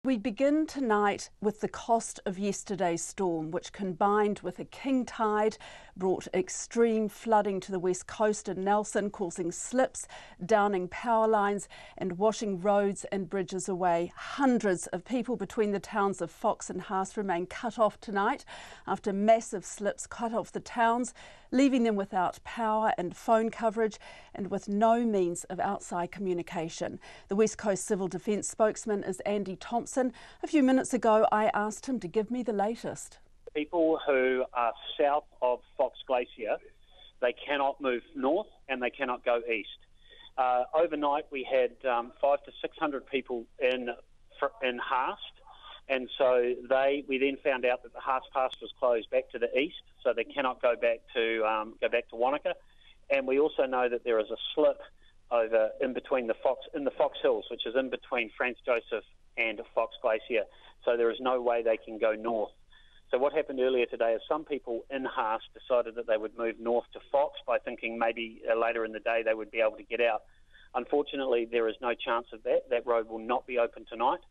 We begin tonight with the cost of yesterday's storm, which combined with a king tide brought extreme flooding to the west coast and Nelson, causing slips, downing power lines and washing roads and bridges away. Hundreds of people between the towns of Fox and Haast remain cut off tonight after massive slips cut off the towns, leaving them without power and phone coverage and with no means of outside communication. The West Coast Civil Defence spokesman is Andy Thompson. A few minutes ago, I asked him to give me the latest. People who are south of Fox Glacier, they cannot move north and they cannot go east. Overnight, we had 500 to 600 people in Haast, and so we then found out that the Haast Pass was closed back to the east, so they cannot go back to Wanaka. And we also know that there is a slip over in between the Fox Hills, which is in between Franz Joseph and Fox Glacier. So there is no way they can go north. So what happened earlier today is some people in Haast decided that they would move north to Fox by thinking maybe later in the day they would be able to get out. Unfortunately, there is no chance of that. That road will not be open tonight.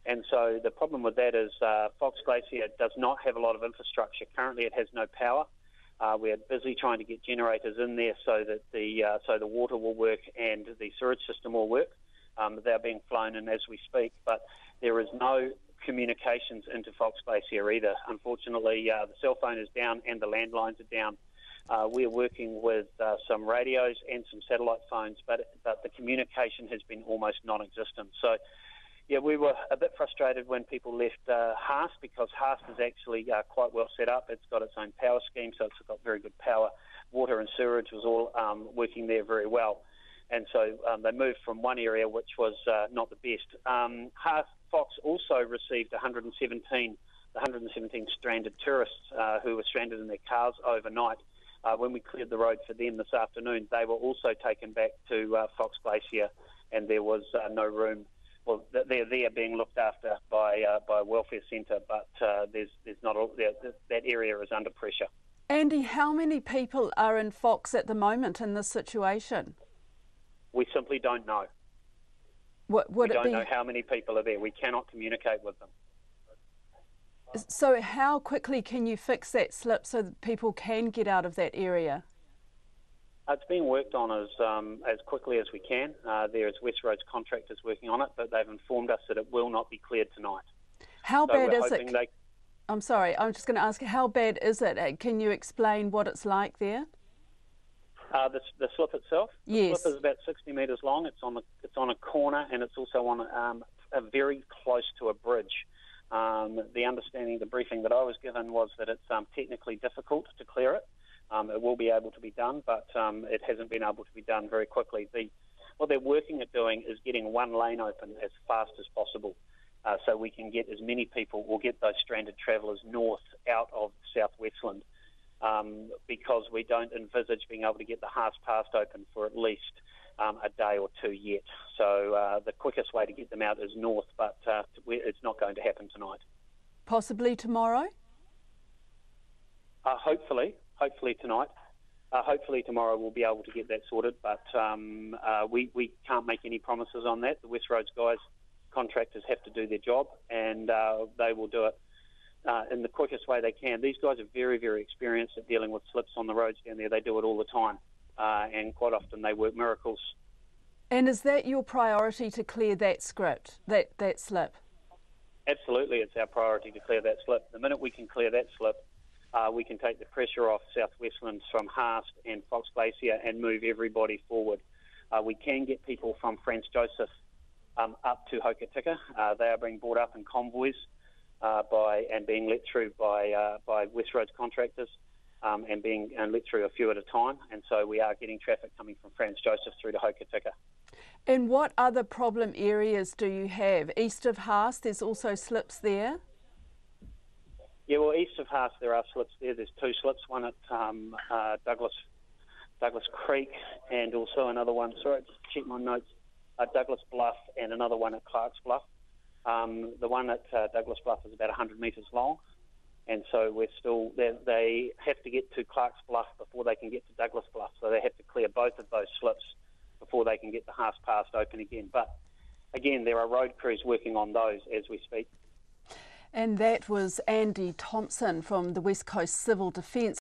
And so the problem with that is Fox Glacier does not have a lot of infrastructure. Currently, it has no power. We're busy trying to get generators in there so that the water will work and the sewage system will work. They're being flown in as we speak, but there is no communications into Fox Glacier either. Unfortunately, the cell phone is down and the landlines are down. We're working with some radios and some satellite phones, but the communication has been almost non-existent. So, yeah, we were a bit frustrated when people left Haast, because Haast is actually quite well set up. It's got its own power scheme, so it's got very good power. Water and sewerage was all working there very well. And so they moved from one area which was not the best. Fox also received 117 stranded tourists who were stranded in their cars overnight. When we cleared the road for them this afternoon, they were also taken back to Fox Glacier, and there was no room. Well, they're there being looked after by a welfare centre, but there's not that area is under pressure. Andy, how many people are in Fox at the moment in this situation? We simply don't know. We don't know how many people are there. We cannot communicate with them. So how quickly can you fix that slip so that people can get out of that area? It's being worked on as quickly as we can. There is West Roads contractors working on it, but they've informed us that it will not be cleared tonight. How bad is it? I'm sorry, I'm just going to ask, how bad is it? Can you explain what it's like there? The slip itself? Yes. The slip is about 60 metres long. It's on a corner, and it's also on a very close to a bridge. The understanding, the briefing that I was given was that it's technically difficult to clear it. It will be able to be done, but it hasn't been able to be done very quickly. What they're working at doing is getting one lane open as fast as possible, so we can get as many people, or get those stranded travellers north out of South Westland, because we don't envisage being able to get the Haast Pass open for at least a day or two yet. So the quickest way to get them out is north, but it's not going to happen tonight. Possibly tomorrow? Hopefully tonight. Hopefully tomorrow we'll be able to get that sorted, but we can't make any promises on that. The West Roads guys, contractors, have to do their job, and they will do it in the quickest way they can. These guys are very, very experienced at dealing with slips on the roads down there. They do it all the time, and quite often they work miracles. And is that your priority, to clear that that slip? Absolutely, it's our priority to clear that slip. The minute we can clear that slip, we can take the pressure off South Westlands from Haast and Fox Glacier and move everybody forward. We can get people from Franz Joseph up to Hokitika. They are being brought up in convoys and being let through by West Roads contractors and being let through a few at a time. And so we are getting traffic coming from Franz Joseph through to Hokitika. And what other problem areas do you have? East of Haast, there's also slips there? Yeah, well, east of Haast there are slips there. There's two slips, one at Douglas Creek, and also another one, sorry, just check my notes, Douglas Bluff, and another one at Clark's Bluff. The one at Douglas Bluff is about 100 metres long, and so we're still, they have to get to Clark's Bluff before they can get to Douglas Bluff, so they have to clear both of those slips before they can get the Haast Pass open again. But again, there are road crews working on those as we speak. And that was Andy Thompson from the West Coast Civil Defence.